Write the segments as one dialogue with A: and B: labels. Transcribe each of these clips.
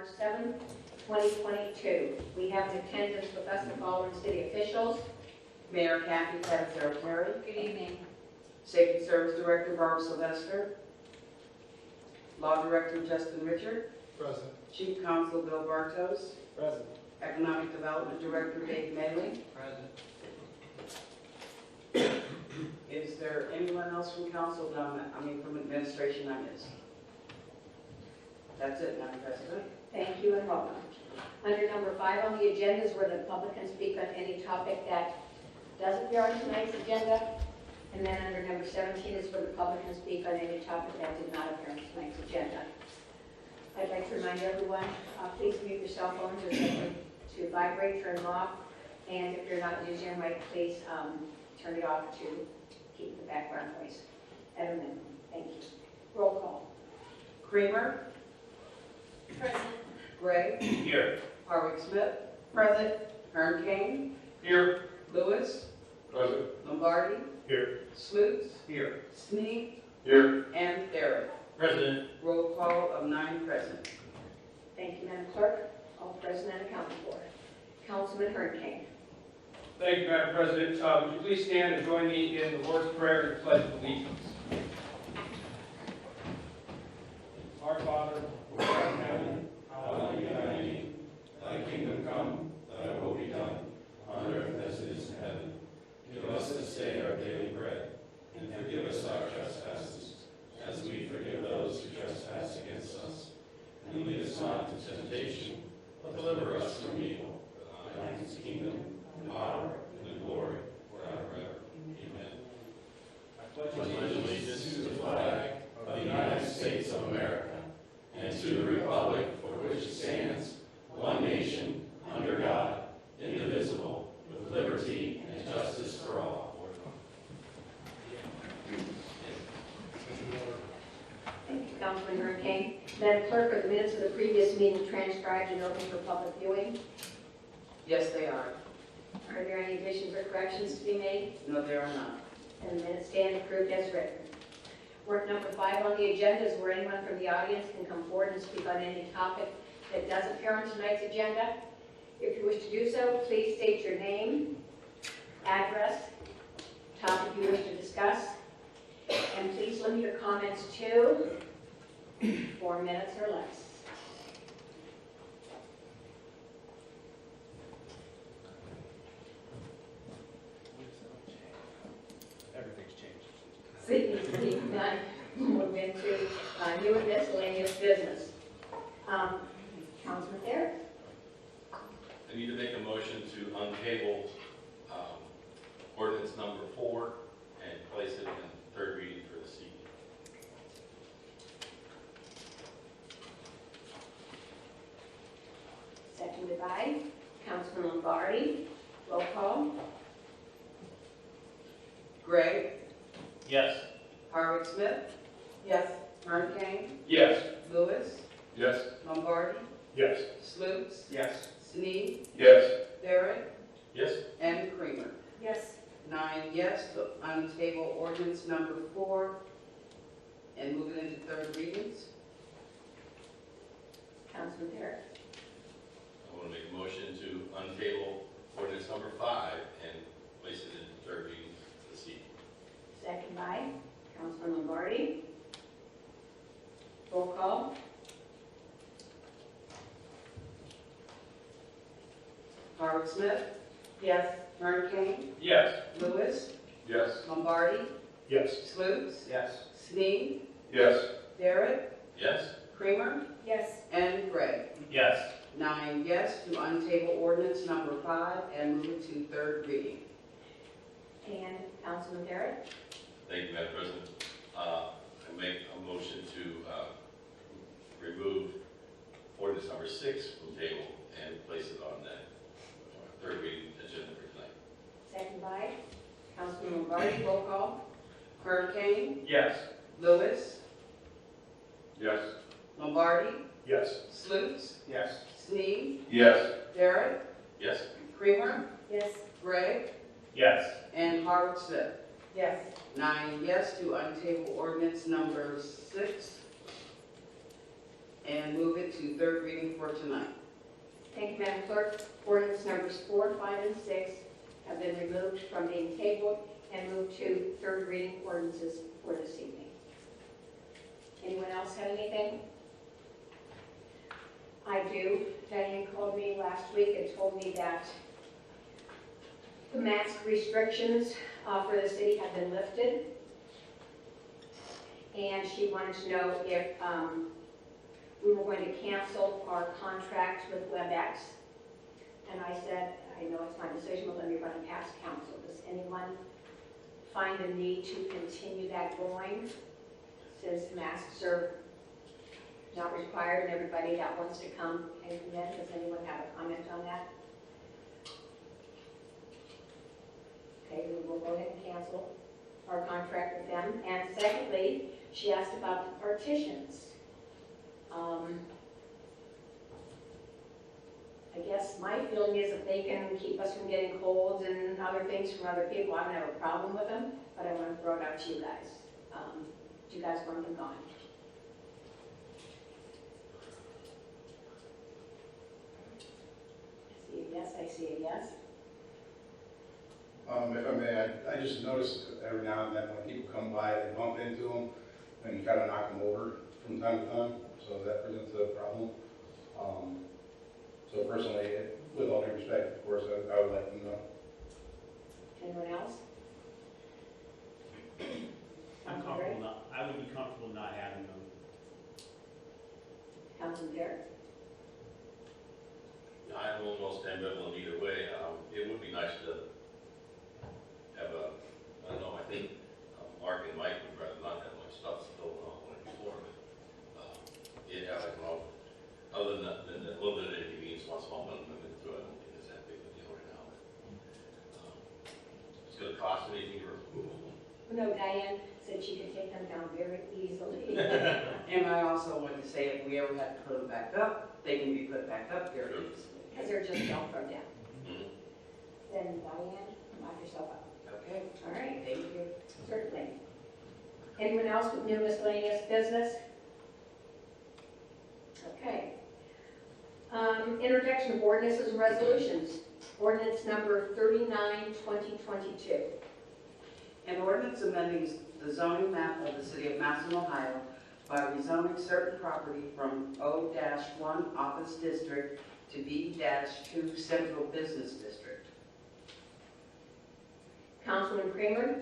A: March 7th, 2022. We have in attendance with us the following city officials.
B: Mayor Kathy Terry.
A: Good evening.
B: Safety Service Director Barb Sylvester. Law Director Justin Richard.
C: Present.
B: Chief Counsel Bill Bartos.
C: Present.
B: Economic Development Director Dave Maley.
C: Present.
B: Is there anyone else from council from administration I missed? That's it, Madam President.
A: Thank you and welcome. Under number 5 on the agenda is where the public can speak on any topic that does appear on tonight's agenda. And then under number 17 is where the public can speak on any topic that did not appear on tonight's agenda. I'd like to remind everyone, please mute your cell phones or set them to vibrate, turn them off. And if you're not using your mic, please turn it off to keep the background noise at a minimum. Thank you. Roll call.
B: Creamer.
A: Present.
B: Gray.
C: Here.
B: Harwick Smith. Present. Hearn Kane.
C: Here.
B: Lewis.
C: Present.
B: Lombardi.
C: Here.
B: Slutes.
C: Here.
B: Snead.
C: Here.
B: And Barrett.
C: President.
B: Roll call of 9 present.
A: Thank you, Madam Clerk. All present and accounted for. Councilman Hearn Kane.
D: Thank you, Madam President. Would you please stand and join me in the Lord's Prayer and Pledge of Allegiance? Our Father, who art in heaven, hallowed be thy name. Thy kingdom come, thy will be done, on earth as it is in heaven. Give us this day our daily bread, and forgive us our trespasses, as we forgive those who trespass against us. And lead us not into temptation, but deliver us from evil. For thine is the kingdom, the power, and the glory, forever and ever. Amen. I pledge allegiance to the flag of the United States of America, and to the republic for which it stands, one nation, under God, indivisible, with liberty and justice for all.
A: Thank you, Councilman Hearn Kane. Madam Clerk, are the minutes of the previous meeting transcribed and open for public viewing?
B: Yes, they are.
A: Are there any additions or corrections to be made?
B: No, there are not.
A: And the minutes stand approved as written. Work number 5 on the agenda is where anyone from the audience can come forward and speak on any topic that does appear on tonight's agenda. If you wish to do so, please state your name, address, topic you wish to discuss, and please limit your comments to 4 minutes or less.
C: Everything's changed.
A: Seeing none, move into new and miscellaneous business. Councilman Thayer?
E: I need to make a motion to untable ordinance number 4 and place it in 3rd reading for this evening.
A: Seconded by Councilman Lombardi. Roll call.
B: Gray.
C: Yes.
B: Harwick Smith. Yes. Hearn Kane.
D: Yes.
B: Lewis.
C: Yes.
B: Lombardi.
D: Yes.
B: Slutes.
C: Yes.
B: Snead.
D: Yes.
B: Barrett.
E: Yes.
B: And Creamer.
A: Yes.
B: 9 yes to untable ordinance number 4 and move it into 3rd readings.
A: Councilman Thayer.
E: I want to make a motion to untable ordinance number 5 and place it in 3rd reading this evening.
A: Second by Councilman Lombardi. Roll call.
B: Harwick Smith. Yes. Hearn Kane.
D: Yes.
B: Lewis.
D: Yes.
B: Lombardi.
D: Yes.
B: Slutes.
C: Yes.
B: Snead.
D: Yes.
B: Barrett.
E: Yes.
B: Creamer.
A: Yes.
B: And Gray.
C: Yes.
B: 9 yes to untable ordinance number 5 and move it to 3rd reading.
A: And Councilman Thayer.
E: Thank you, Madam President. I make a motion to remove ordinance number 6 from table and place it on the 3rd reading agenda for tonight.
A: Second by Councilman Lombardi. Roll call.
B: Hearn Kane.
D: Yes.
B: Lewis.
D: Yes.
B: Lombardi.
D: Yes.
B: Slutes.
C: Yes.
B: Snead.
D: Yes.
B: Barrett.
E: Yes.
B: Creamer.
A: Yes.
B: Gray.
D: Yes.
B: And Harwick Smith.
A: Yes.
B: 9 yes to untable ordinance number 6 and move it to third reading for tonight.
A: Thank you, Madam Clerk. Ordinance numbers 4, 5, and 6 have been removed from being tabled and moved to third reading ordinances for this evening. Anyone else have anything? I do. Diane called me last week and told me that the mask restrictions for the city have been lifted. And she wanted to know if we were going to cancel our contract with WebEx. And I said, I know it's my decision, but let me run it past council. Does anyone find a need to continue that going since masks are not required and everybody that wants to come can come in? Does anyone have a comment on that? Okay, we will go ahead and cancel our contract with them. And secondly, she asked about the partitions. I guess my feeling is if they can keep us from getting colds and other things from other people, I don't have a problem with them, but I want to throw it out to you guys. Do you guys want them gone? I see a yes, I see a yes.
F: If I may, I just noticed every now and then when people come by, they bump into them, and you kind of knock them over from time to time, so that presents a problem. So personally, with all due respect, of course, I would like them to know.
A: Anyone else?
G: I'm comfortable not, I would be comfortable not having them.
A: Councilman Derek?
E: I'm almost ambivalent either way. It would be nice to have a, I don't know, I think Mark and Mike would rather not have much stuff still on the floor. Yeah, I don't know. Other than that, a little bit of inconvenience once in a while, but I'm going through it. I don't think it's that big of a deal right now. It's going to cost anything to remove them.
A: No, Diane said she could take them down very easily.
B: And I also want to say if we ever have to put them back up, they can be put back up very easily.
A: Because they're just Velcro down.
E: Mm-hmm.
A: Then Diane, knock yourself out.
B: Okay,
A: All right,
B: thank you.
A: certainly. Anyone else with new miscellaneous business? Okay. Introduction of ordinances and resolutions. Ordinance number 39, 2022.
B: An ordinance amending the zoning map of the city of Massillon, Ohio by rezoning certain property from O-1 Office District to B-2 Central Business District.
A: Councilman Kramer?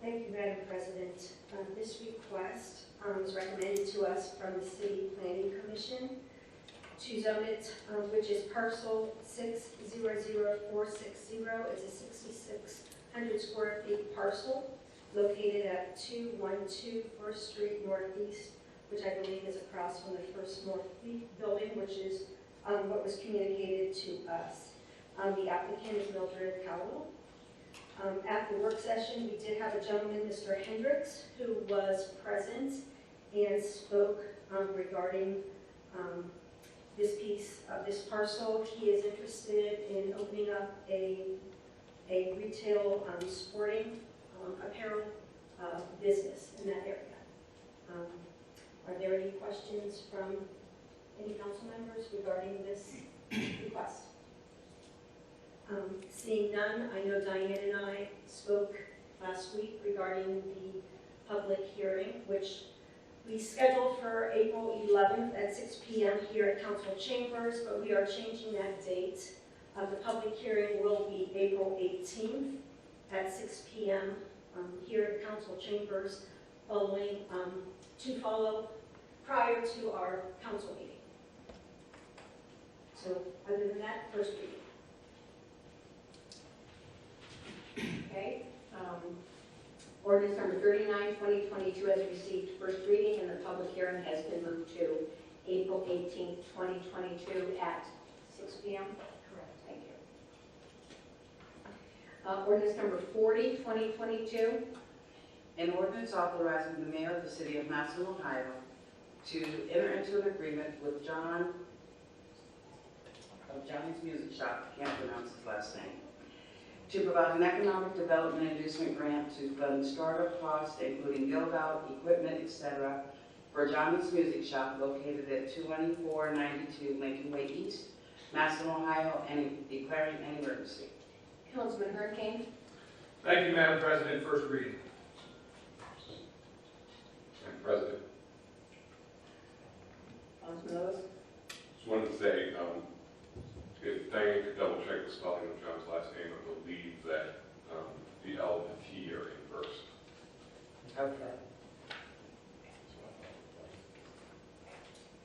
H: Thank you, Madam President. This request was recommended to us from the City Planning Commission to zone it, which is parcel 600460. It's a 6,600 square feet parcel located at 212 First Street Northeast, which I believe is across from the First North Fleet building, which is what was communicated to us. The applicant is Mildred Cowell. At the work session, we did have a gentleman, Mr. Hendricks, who was present and spoke regarding this piece of this parcel. He is interested in opening up a retail sporting apparel business in that area. Are there any questions from any council members regarding this request? Seeing none, I know Diane and I spoke last week regarding the public hearing, which we scheduled for April 11th at 6 p.m. here at Council Chambers, but we are changing that date. The public hearing will be April 18th at 6 p.m. Here at Council Chambers, to follow prior to our council meeting. So other than that, first reading.
A: Okay. Ordinance number 39, 2022 has received first reading and the public hearing has been moved to April 18th, 2022 at 6 p.m.
H: Correct.
A: Thank you. Ordinance number 40, 2022.
B: An ordinance authorizing the mayor of the city of Massillon, Ohio to enter into an agreement with John of Johnny's Music Shop, can't pronounce his last name, to provide an economic development inducement grant to fund startup costs, including build-out, equipment, etc., for Johnny's Music Shop located at 2492 Lincoln Way East, Massillon, Ohio, and declaring an emergency.
A: Councilman Hurricane.
D: Thank you, Madam President. First reading.
I: Madam President,
A: Councilman Lewis.
I: just wanted to say, if Diane could double check the spelling of John's last name, I believe that the L and T are inversed.
B: Okay.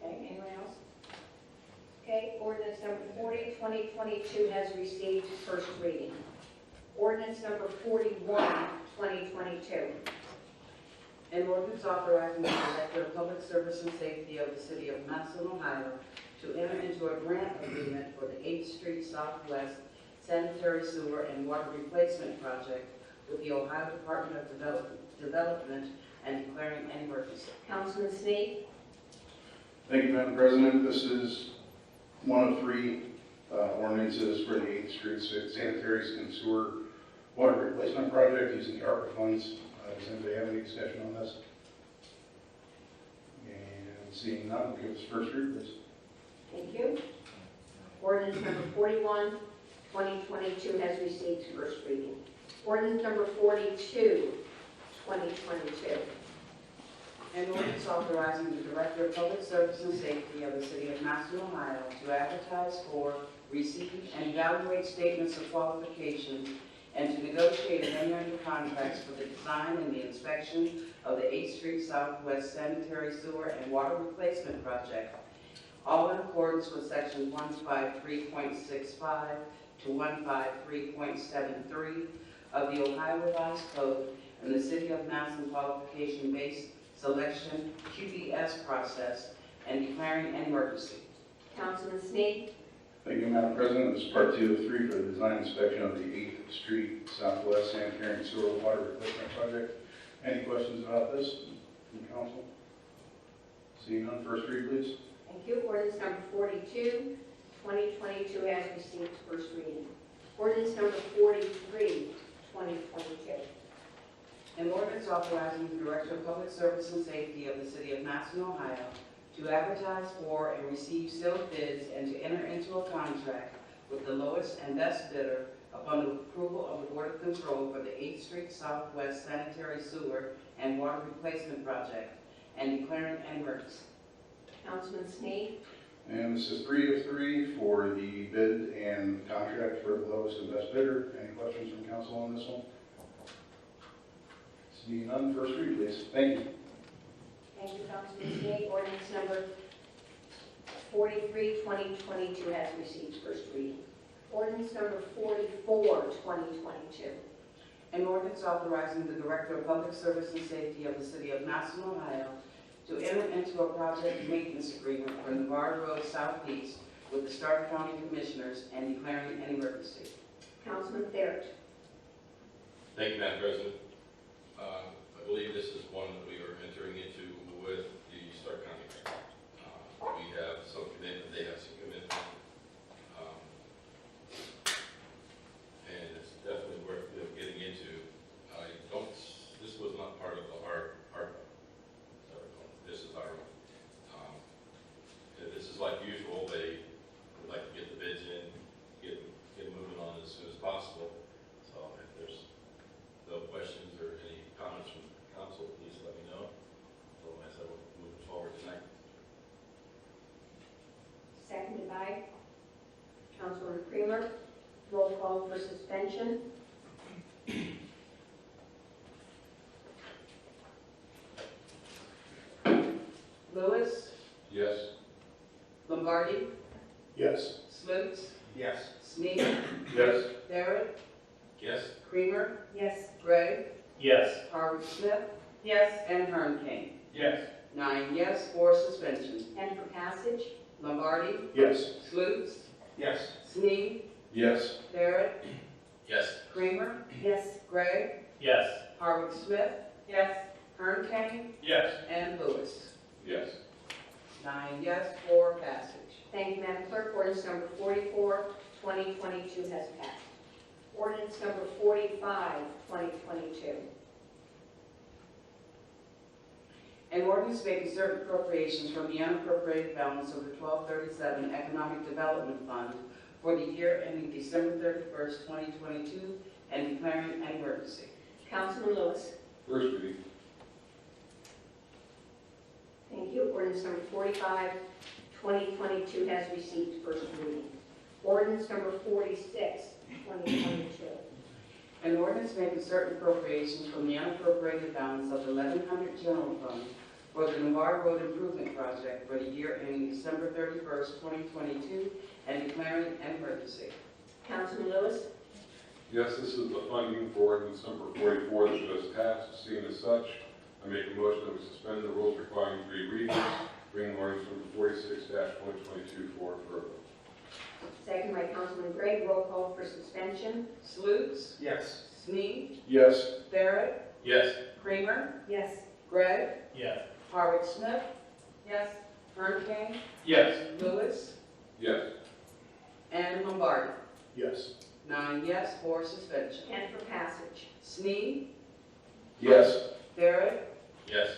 A: Okay, anyone else? Okay, ordinance number 40, 2022 has received first reading. Ordinance number 41, 2022.
B: An ordinance authorizing the Director of Public Service and Safety of the City of Madison, Ohio, to enter into a grant agreement for the 8th Street Southwest Sanitary Sewer and Water Replacement Project with the Ohio Department of Development and declaring an emergency.
A: Councilman Snead.
F: Thank you, Madam President. This is one of three ordinances for the 8th Street Sanitary and Sewer Water Replacement Project using the ARPA funds. Does anybody have any discussion on this? And seeing none, we'll give this first read, please.
A: Thank you. Ordinance number 41, 2022 has received first reading. Ordinance number 42, 2022.
B: An ordinance authorizing the Director of Public Service and Safety of the City of Madison, Ohio, to advertise for, receive, and evaluate statements of qualification and to negotiate and enter into contracts for the design and the inspection of the 8th Street Southwest Sanitary Sewer and Water Replacement Project, all in accordance with Section 153.65 to 153.73 of the Ohio Revised Code and the City of Madison qualification-based selection QBS process and declaring an emergency.
A: Councilman Snead.
F: Thank you, Madam President. This is part 2 of 3 for the design inspection of the 8th Street Southwest Sanitary and Sewer Water Replacement Project. Any questions about this from council? Seeing none, first read, please.
A: Thank you. Ordinance number 42, 2022 has received first reading. Ordinance number 43, 2022.
B: An ordinance authorizing the Director of Public Service and Safety of the City of Madison, Ohio, to advertise for and receive sealed bids and to enter into a contract with the lowest and best bidder upon the approval of the Board of Control for the 8th Street Southwest Sanitary Sewer and Water Replacement Project and declaring an emergency.
A: Councilman Snead.
F: And this is 3 of 3 for the bid and contract for the lowest and best bidder. Any questions from council on this one? Seeing none, first read, please. Thank you.
A: Thank you, Councilman Snead. Ordinance number 43, 2022 has received first reading. Ordinance number 44, 2022.
B: An ordinance authorizing the Director of Public Service and Safety of the City of Madison, Ohio, to enter into a project maintenance agreement for Navarre Road Southeast with the Stark County Commissioners and declaring an emergency.
A: Councilman Barrett.
E: Thank you, Madam President. I believe this is one that we are entering into with the Stark County. We have some commitment, they have some commitment. And it's definitely worth getting into. This was not part of our this is our own. This is like usual, they would like to get the bids in, get moving on as soon as possible. So if there's no questions or any comments from council, please let me know. Otherwise, I will move it forward tonight.
A: Seconded by Councilman Creamer. Roll call for suspension.
B: Lewis,
I: Yes.
B: Lombardi,
F: Yes.
B: Slutes,
D: Yes.
B: Snead,
F: Yes.
B: Barrett,
E: Yes?
B: Creamer,
H: Yes.
B: Gray,
C: Yes.
B: Harvard Smith,
H: Yes.
B: and Hernkane.
D: Yes.
B: 9 yes for suspension.
A: And for passage.
B: Lombardi,
F: Yes.
B: Slutes,
D: Yes.
B: Snead,
F: Yes.
B: Barrett,
E: Yes.
B: Creamer,
H: Yes.
B: Gray,
C: Yes.
B: Harvard Smith,
H: Yes.
B: Hernkane,
D: Yes.
B: and Lewis.
I: Yes.
B: 9 yes for passage.
A: Thank you, Madam Clerk. Ordinance number 44, 2022 has passed. Ordinance number 45, 2022.
B: An ordinance making certain appropriations from the unappropriated balance of the 1237 Economic Development Fund for the year ending December 31st, 2022, and declaring an emergency.
A: Councilman Lewis.
I: First reading.
A: Thank you. Ordinance number 45, 2022 has received first reading. Ordinance number 46, 2022.
B: An ordinance making certain appropriations from the unappropriated balance of the 1100 General Fund for the Navarre Road Improvement Project for the year ending December 31st, 2022, and declaring an emergency.
A: Councilman Lewis.
I: Yes, this is the funding for ordinance number 44 that just passed. Seen as such, I make a motion that we suspend the rules requiring 3 readings, bring ordinance number 46-2022 forward for a vote.
A: Second by Councilman Gregg. Roll call for suspension.
B: Slutes,
C: Yes.
B: Snead,
F: Yes.
B: Barrett,
E: Yes.
B: Kramer,
H: Yes.
B: Gregg,
C: Yes.
B: Harwick Smith. Yes. Hurricane,
C: Yes.
B: Lewis,
I: Yes.
B: and Lombardi.
F: Yes.
B: 9 yes, 4 suspension.
A: And for passage.
B: Snead,
F: Yes.
B: Barrett,
E: Yes.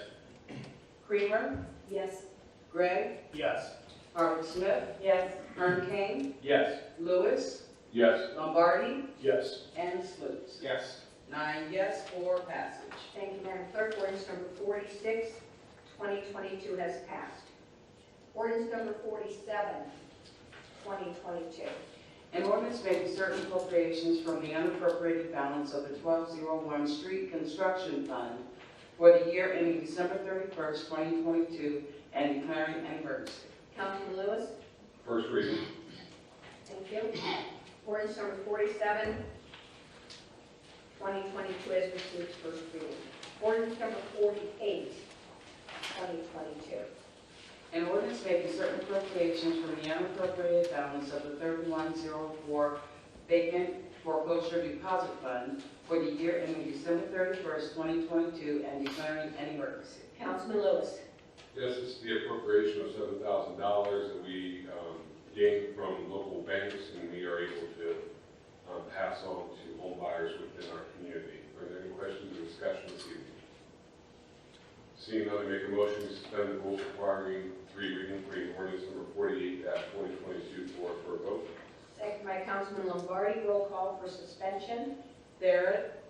B: Kramer,
H: Yes.
B: Gregg,
C: Yes.
B: Harwick Smith. Yes. Hurricane,
C: Yes.
B: Lewis,
I: Yes.
B: Lombardi,
F: Yes.
B: and Slutes.
C: Yes.
B: 9 yes, 4 passage.
A: Thank you, Madam Clerk. Ordinance number 46, 2022 has passed. Ordinance number 47, 2022.
B: An ordinance making certain appropriations from the unappropriated balance of the 1201 Street Construction Fund for the year ending December 31st, 2022, and declaring an emergency.
A: Councilman Lewis.
I: First reading.
A: Thank you. Ordinance number 47, 2022 has received first reading. Ordinance number 48, 2022.
B: An ordinance making certain appropriations from the unappropriated balance of the 3104 vacant foreclosure deposit fund for the year ending December 31st, 2022, and declaring an emergency.
A: Councilman Lewis.
I: Yes, it's the appropriation of $7,000 that we gained from local banks, and we are able to pass on to home buyers within our community. Are there any questions or discussion this evening? Seeing none, I make a motion to suspend the rules requiring 3 readings, bring ordinance number 48-2022 forward for a vote.
A: Second by Councilman Lombardi. Roll call for suspension.
B: Barrett,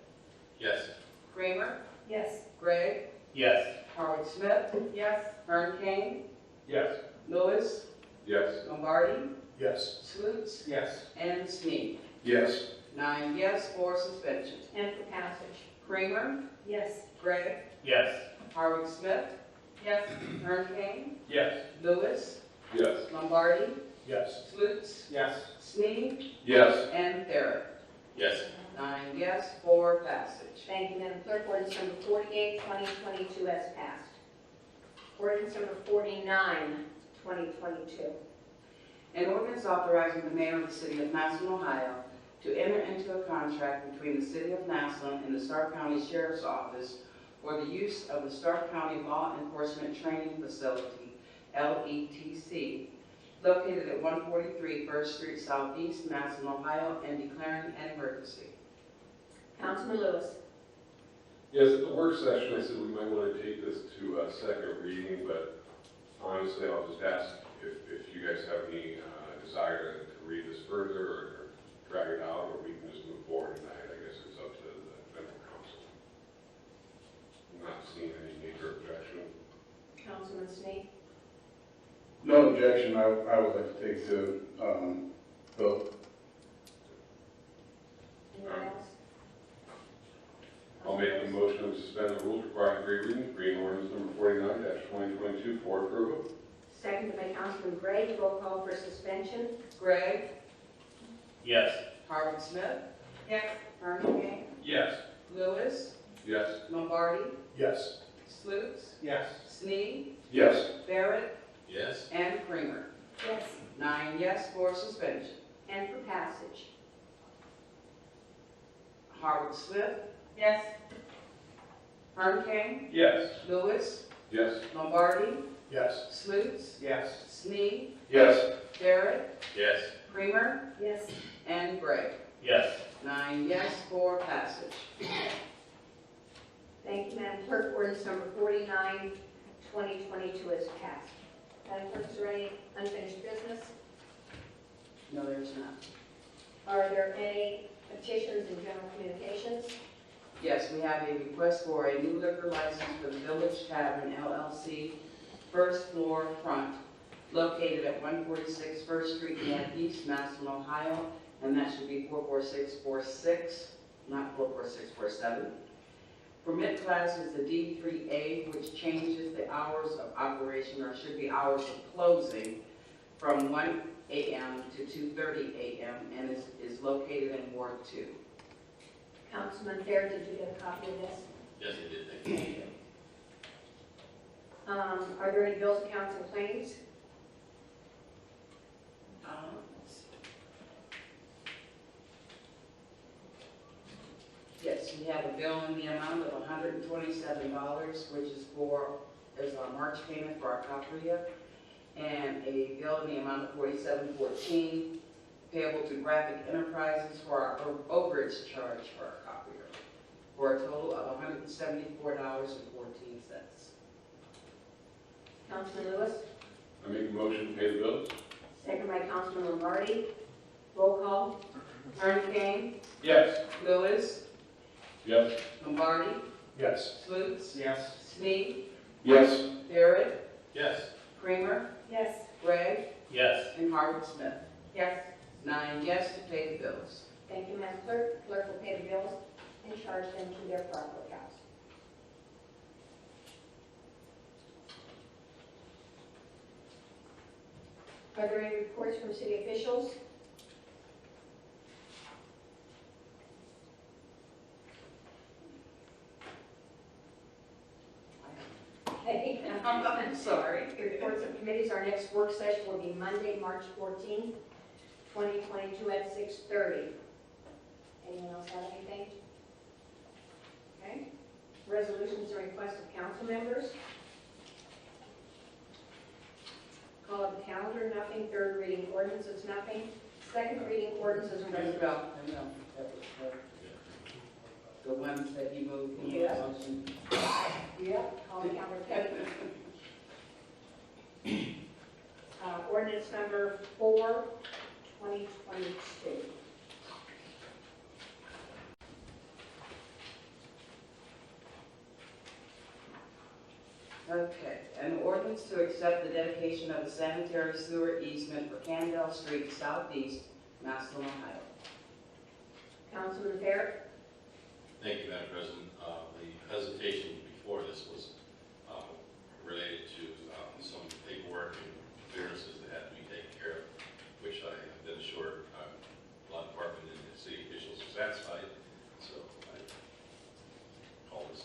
E: Yes.
B: Kramer,
H: Yes.
B: Gregg,
C: Yes.
B: Howard Smith. Yes. Hurricane,
C: Yes.
B: Lewis,
I: Yes.
B: Lombardi,
F: Yes.
B: Slutes,
C: Yes.
B: and Snead.
F: Yes.
B: 9 yes, 4 suspension.
A: And for passage.
B: Kramer,
H: Yes.
B: Gregg,
C: Yes.
B: Harwick Smith. Yes. Hurricane,
C: Yes.
B: Lewis,
I: Yes.
B: Lombardi,
F: Yes.
B: Slutes,
C: Yes.
B: Snead,
F: Yes.
B: and Barrett.
E: Yes.
B: 9 yes, 4 passage.
A: Thank you, Madam Clerk. Ordinance number 48, 2022 has passed. Ordinance number 49, 2022.
B: An ordinance authorizing the mayor of the city of Massillon, Ohio, to enter into a contract between the city of Massillon and the Stark County Sheriff's Office for the use of the Stark County Law Enforcement Training Facility, LETC, located at 143 First Street Southeast, Massillon, Ohio, and declaring an emergency.
A: Councilman Lewis.
I: Yes, at the work session, I said we might want to take this to a second reading, but honestly, I'll just ask if you guys have any desire to read this further or drag it out, or we can just move forward tonight. I guess it's up to the federal council. I'm not seeing any major objection.
A: Councilman Snead.
F: No objection. I would like to take the vote.
A: Anyone else?
I: I'll make the motion to suspend the rules requiring 3 readings, bring ordinance number 49-2022 forward for a vote.
A: Seconded by Councilman Gregg. Roll call for suspension.
B: Gregg,
C: Yes.
B: Harwick Smith. Yes. Hurricane,
C: Yes.
B: Lewis,
I: Yes.
B: Lombardi,
F: Yes.
B: Slutes,
C: Yes.
B: Snead,
F: Yes.
B: Barrett,
E: Yes.
B: and Kramer.
H: Yes.
B: 9 yes, 4 suspension.
A: And for passage.
B: Harwick Smith. Yes. Hurricane,
C: Yes.
B: Lewis,
I: Yes.
B: Lombardi,
F: Yes.
B: Slutes,
C: Yes.
B: Snead,
F: Yes.
B: Barrett,
E: Yes.
B: Kramer,
H: Yes.
B: and Gregg.
C: Yes.
B: 9 yes, 4 passage.
A: Thank you, Madam Clerk. Ordinance number 49, 2022 has passed. Madam Clerk, is there any unfinished business?
B: No, there's not.
A: Are there any petitions and general communications?
B: Yes, we have a request for a new liquor license for the Village Tavern LLC, first floor front, located at 146 First Street Northeast, Massillon, Ohio, and that should be 44646, not 44647. Permit class is the D3A, which changes the hours of operation, or should be hours of closing, from 1 a.m. to 2:30 a.m. and is located in Ward 2.
A: Councilman Fair, did you get a copy of this?
E: Yes, I did, thank you.
A: Are there any bills, accounts, and claims?
B: Let's see. Yes, we have a bill in the amount of $127, which is our March payment for our copria, and a bill in the amount of $47.14 payable to Graphic Enterprises for our overage charge for our copia, for a total of $174.14.
A: Councilman Lewis,
I: I make a motion to pay the bills?
A: second by Councilman Lombardi. Roll call.
B: Kane,
C: Yes.
B: Lewis,
I: Yes.
B: Lombardi,
C: Yes.
B: Slutes,
C: Yes.
B: Snead,
F: Yes.
B: Barrett,
C: Yes.
B: Kramer,
A: Yes.
B: Gregg,
C: Yes.
B: and Howard Smith.
A: Yes.
B: 9 yes to pay the bills.
A: Thank you, Madam Clerk. Clerk will pay the bills and charge them to their proper accounts. Are there any reports from city officials? Okay.
B: I'm sorry.
A: Reports of committees, our next work session will be Monday, March 14th, 2022 at 6:30. Anyone else have anything? Okay. Resolutions and requests of council members. Call of the calendar, nothing. Third reading ordinances, nothing. Second reading ordinances and resolutions.
B: I know. That was the ones that you moved in the
A: Yeah.
B: motion.
A: Yep, call the calendar. Ordinance number 4, 2022.
B: Okay, an ordinance to accept the dedication of a sanitary sewer easement for Candell Street Southeast, Massillon, Ohio.
A: Councilman Fair.
E: Thank you, Madam President. The hesitation before this was related to some paperwork and clearances that had to be taken care of, which I have been assured law department and the city officials are satisfied. So I call this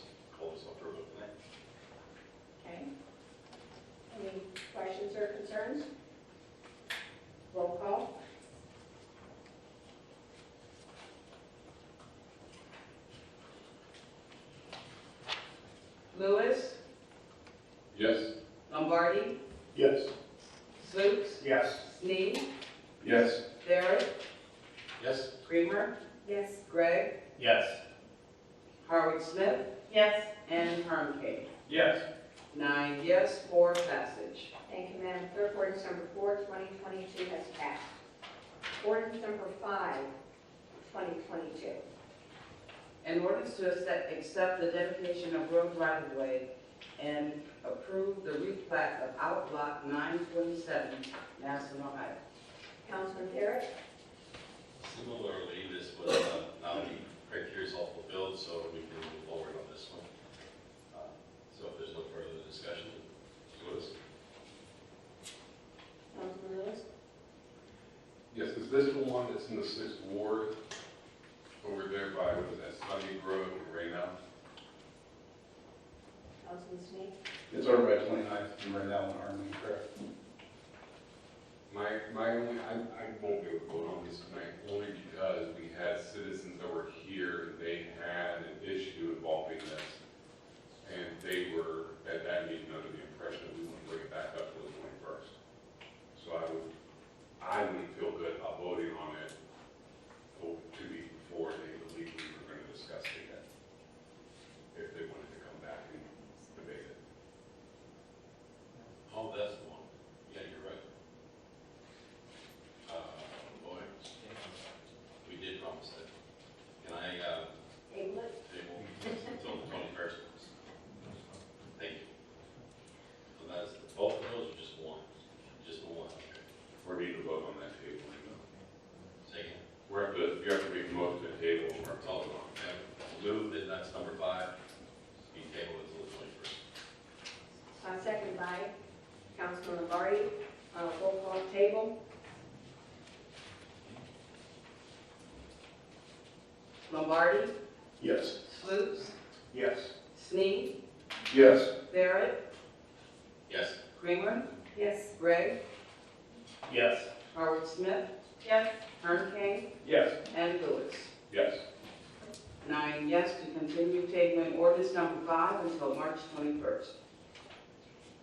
E: approval tonight.
A: Okay. Any questions or concerns? Roll call.
B: Lewis,
I: Yes.
B: Lombardi,
C: Yes.
B: Slutes,
C: Yes.
B: Snead,
F: Yes.
B: Barrett,
E: Yes.
B: Kramer,
A: Yes.
B: Gregg,
C: Yes.
B: Howard Smith,
A: Yes.
B: and Kane.
C: Yes.
B: 9 yes for passage.
A: Thank you, Madam Clerk. Ordinance number 4, 2022 has passed. Ordinance number 5, 2022.
B: An ordinance to accept the dedication of road right-of-way and approve the replat of Outblock 927, Madison, Ohio.
A: Councilman Barrett.
E: Similarly, this was now the criteria is all fulfilled, so we can move forward on this one. So if there's no further discussion, Lewis?
A: Councilman Lewis.
I: Yes, is this the one that's in the 6th Ward? Over there by, what is that, Sunny Grove and Raynow?
A: Councilman Snead.
F: It's over by 29th and right now in Harmony, correct?
I: My only, I won't be able to vote on this tonight, only because we had citizens that were here, and they had an issue involving this. And they were, at that meeting, under the impression that we want to bring it back up to the 21st. So I wouldn't feel good about voting on it to be before they believe we were going to discuss it again, if they wanted to come back and debate it.
A: Roll call table.
B: Lombardi,
F: Yes.
B: Sluse,
F: Yes.
B: Sneed,
F: Yes.
B: Barrett,
E: Yes.
B: Creamer,
H: Yes.
B: Gregg,
C: Yes.
B: Howard Smith. Yes. Herb King,
C: Yes.
B: and Lewis.
I: Yes.
B: 9 yes to continue tabling ordinance number 5 until March 21st.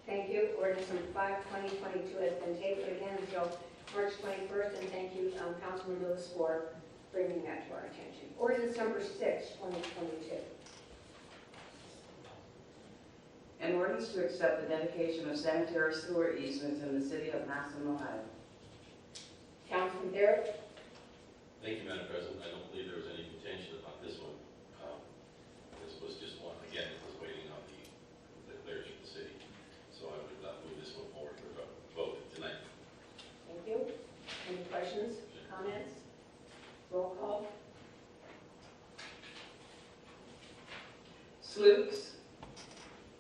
A: Thank you. Ordinance number 5, 2022 has been tabled again until March 21st, and thank you, Councilman Lewis, for bringing that to our attention. Ordinance number 6, 2022.
B: An ordinance to accept the dedication of sanitary sewer easements in the city of Massillon, Ohio.
A: Councilman Barrett.
E: Thank you, Madam President. I don't believe there was any contention about this one. This was just one, again, it was waiting on the clearance from the city. So I would move this one forward for a vote tonight.
A: Thank you. Any questions, comments? Roll call.
B: Sluse,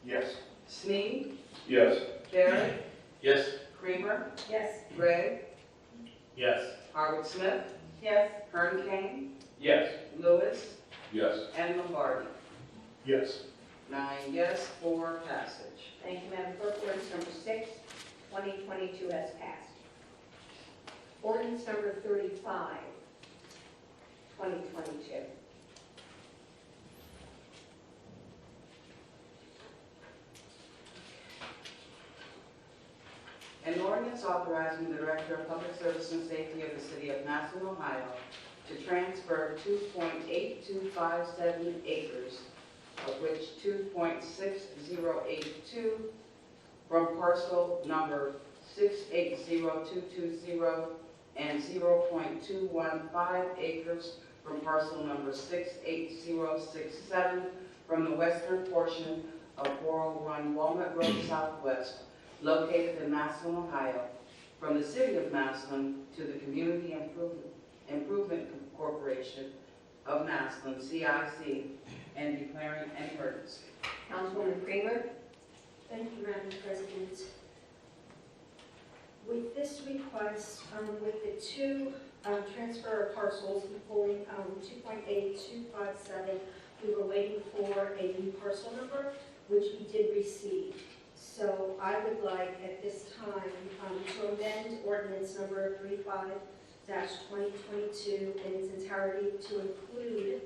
F: Yes.
B: Sneed,
F: Yes.
B: Barrett,
E: Yes.
B: Creamer,
H: Yes.
B: Gregg,
C: Yes.
B: Howard Smith,
H: Yes.
B: Herb King,
C: Yes.
B: Lewis,
I: Yes.
B: and Lombardi.
F: Yes.
B: 9 yes for passage.
A: Thank you, Madam Clerk. Ordinance number 6, 2022 has passed. Ordinance number 35, 2022.
B: An ordinance authorizing the Director of Public Service and Safety of the City of Massillon, Ohio, to transfer 2.8257 acres, of which 2.6082 from parcel number 680220 and 0.215 acres from parcel number 68067 from the western portion of 401 Walnut Road Southwest, located in Massillon, Ohio, from the City of Massillon to the Community Improvement Corporation of Massillon, CIC, and declaring an emergency.
A: Councilwoman Creamer.
H: Thank you, Madam President. With this request, with the two transfer parcels equaling 2.8257, we were waiting for a new parcel number, which we did receive. So I would like at this time to amend ordinance number 35-2022 in its entirety to include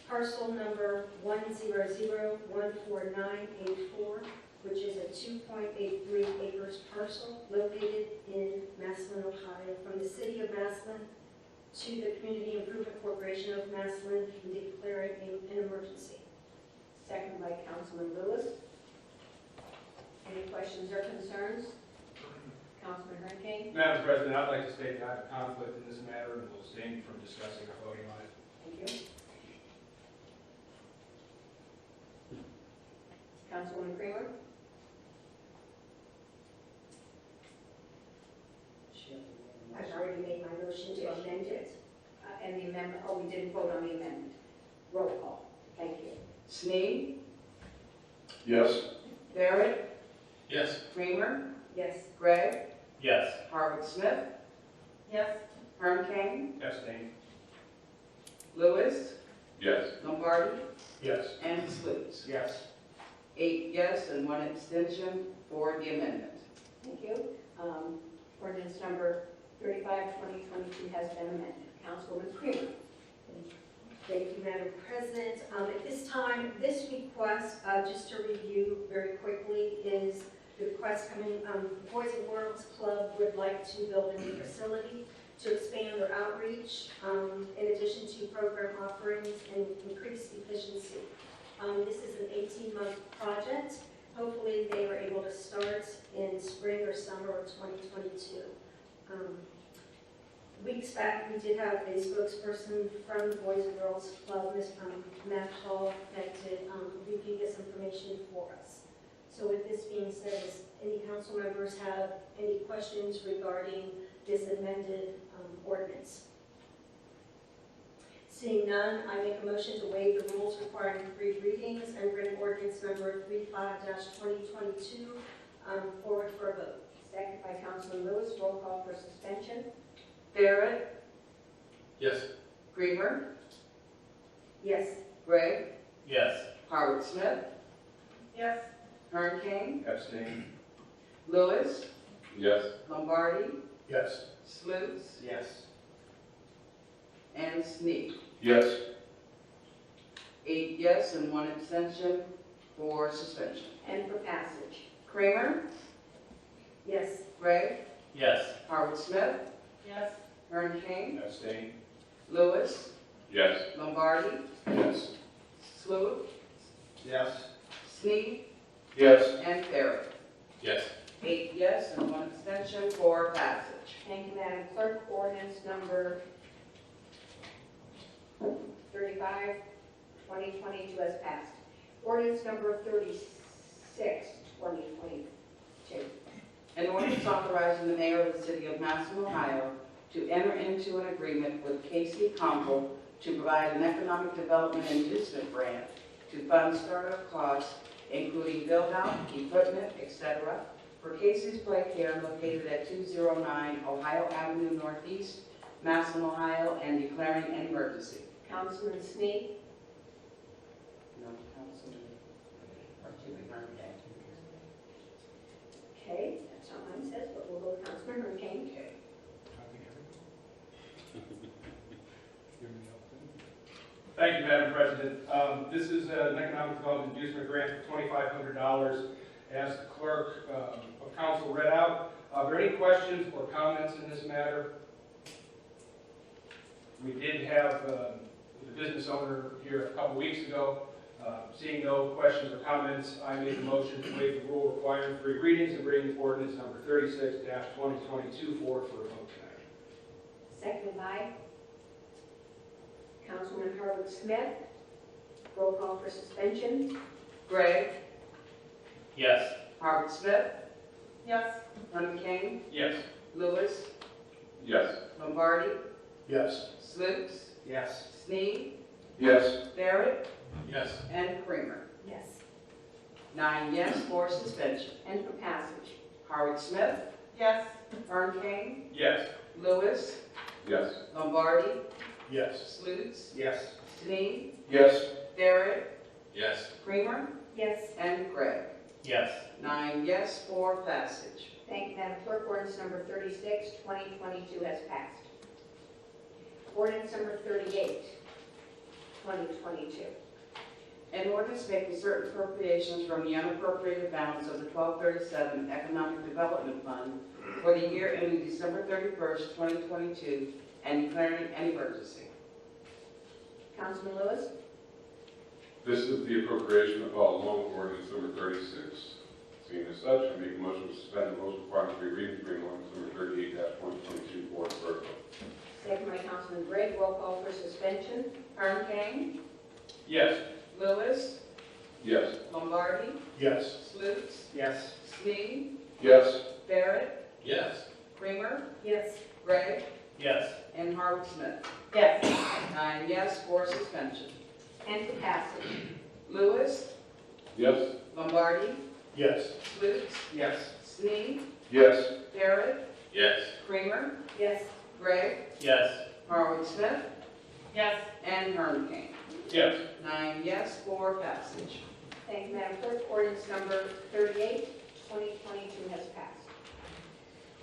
H: parcel number 100-14984, which is a 2.83 acres parcel located in Massillon, Ohio, from the city of Massillon to the Community Improvement Corporation of Massillon, and declaring an emergency.
A: Second by Councilman Lewis. Any questions or concerns? Councilman Hernkeen.
C: Madam President, I'd like to state that I have a conflict in this matter and will abstain from discussing or voting on it.
A: Thank you. Councilwoman Creamer.
H: I've already made my motion to amend it.
A: And the amendment, oh, we didn't vote on the amendment. Roll call. Thank you.
B: Sneed,
F: Yes.
B: Barrett,
E: Yes.
B: Creamer,
H: Yes.
B: Gregg,
C: Yes.
B: Howard Smith,
H: Yes.
B: Herb King,
C: Abstain.
B: Lewis,
I: Yes.
B: Lombardi,
F: Yes.
B: and Sluse.
C: Yes.
B: 8 yes and 1 abstention for the amendment.
A: Thank you. Ordinance number 35, 2022 has been amended. Councilwoman Creamer.
H: Thank you, Madam President. At this time, this request, just to review very quickly, is the request coming, Boys and Girls Club would like to build a new facility to expand their outreach, in addition to program offerings and increase efficiency. This is an 18-month project. Hopefully, they are able to start in spring or summer of 2022. Weeks back, we did have a spokesperson from the Boys and Girls Club, Ms. Matt Hall, that did review this information for us. So with this being said, does any council members have any questions regarding this amended ordinance? Seeing none, I make a motion to waive the rules requiring 3 readings and bring ordinance number 35-2022 forward for a vote.
A: Second by Councilman Lewis. Roll call for suspension.
B: Barrett,
E: Yes.
B: Creamer,
H: Yes.
B: Gregg,
G: Yes.
B: Howard Smith,
H: Yes.
B: Herb King,
C: Abstain.
B: Lewis,
I: Yes.
B: Lombardi,
C: Yes.
B: Sluse,
C: Yes.
B: and Sneak.
F: Yes.
B: 8 yes and 1 abstention for suspension.
A: And for passage.
B: Kramer,
H: Yes.
B: Gregg,
G: Yes.
B: Howard Smith,
H: Yes.
B: Herb King,
C: Abstain.
B: Lewis,
I: Yes.
B: Lombardi,
C: Yes.
B: Sluse,
C: Yes.
B: Sneak,
F: Yes.
B: and Barrett.
E: Yes.
B: 8 yes and 1 abstention for passage.
A: Thank you, Madam Clerk. Ordinance number 35, 2022 has passed. Ordinance number 36, 2022.
B: An ordinance authorizing the mayor of the city of Madison, Ohio, to enter into an agreement with Casey Comble to provide an economic development inducement grant to fund startup costs, including build-out, equipment, etc., for Casey's Play Care located at 209 Ohio Avenue Northeast, Massillon, Ohio, and declaring an emergency.
A: Councilman Sneak.
B: No, Councilman, or to be heard again.
A: Okay, that's not what mine says, but we'll go with Councilman Hurricane.
B: Okay.
C: Thank you, Madam President. This is an economic development inducement grant for $2,500. As the clerk of council read out, are there any questions or comments in this matter? We did have the business owner here a couple weeks ago. Seeing no questions or comments, I made the motion to waive the rule requiring 3 readings and bring ordinance number 36-2022 forward for a vote tonight.
A: Seconded by Councilman Howard Smith. Roll call for suspension.
B: Gregg,
G: Yes.
B: Howard Smith,
H: Yes.
B: Herb King,
C: Yes.
B: Lewis,
I: Yes.
B: Lombardi,
C: Yes.
B: Sluse,
C: Yes.
B: Sneak,
F: Yes.
B: Barrett,
E: Yes.
B: and Kramer.
H: Yes.
B: 9 yes for suspension.
A: And for passage.
B: Howard Smith,
H: Yes.
B: Herb King,
C: Yes.
B: Lewis,
I: Yes.
B: Lombardi,
C: Yes.
B: Sluse,
C: Yes.
B: Sneak,
F: Yes.
B: Barrett,
E: Yes.
B: Kramer,
H: Yes.
B: and Gregg.
G: Yes.
B: 9 yes for passage.
A: Thank you, Madam Clerk. Ordinance number 36, 2022 has passed. Ordinance number 38, 2022.
B: An ordinance making certain appropriations from the unappropriated balance of the 1237 Economic Development Fund for the year ending December 31st, 2022, and declaring an emergency.
A: Councilman Lewis.
I: This is the appropriation that follows along with ordinance number 36. Seeing as such, I make a motion to suspend the rules requiring 3 readings, bring ordinance number 38-2022 forward for a vote.
A: Second by Councilman Gregg. Roll call for suspension.
B: Herb King,
C: Yes.
B: Lewis,
I: Yes.
B: Lombardi,
C: Yes.
B: Sluse,
C: Yes.
B: Snead,
F: Yes.
B: Barrett,
E: Yes.
B: Kramer,
H: Yes.
B: Gregg,
G: Yes.
B: and Howard Smith.
H: Yes.
B: 9 yes for suspension.
A: And for passage.
B: Lewis,
I: Yes.
B: Lombardi,
C: Yes.
B: Sluse,
C: Yes.
B: Snead,
F: Yes.
B: Barrett,
E: Yes.
B: Kramer,
H: Yes.
B: Gregg,
G: Yes.
B: Howard Smith,
H: Yes.
B: and Herb King.
C: Yes.
B: 9 yes for passage.
A: Thank you, Madam Clerk. Ordinance number 38, 2022 has passed.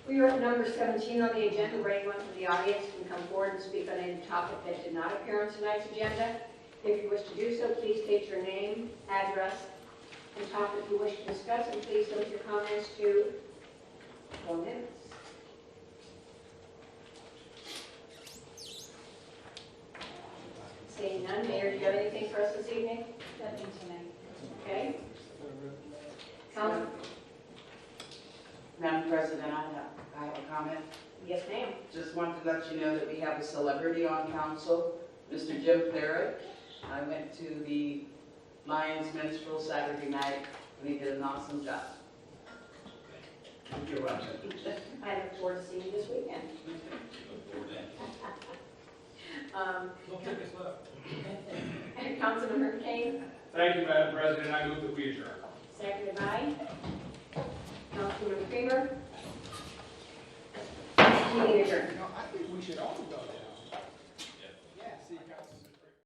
A: We are at number 17 on the agenda, where anyone from the audience can come forward and speak on any topic that did not appear on tonight's agenda. If you wish to do so, please state your name, address, and topic you wish to discuss, and please limit your comments to 4 minutes. Seeing none, Mayor, do you have anything for us this evening? Nothing tonight. Okay. Council?
B: Madam President, I have a comment.
A: Yes, ma'am.
B: Just wanted to let you know that we have a celebrity on council, Mr. Jim Claret. I went to the Lions Minstrel Saturday night, and he did an awesome job.
C: Thank you, Roger.
A: I look forward to seeing you this weekend. Councilman Hurricane,
C: Thank you, Madam President. I move that we adjourn.
A: seconded by Councilman Kramer. meeting adjourned.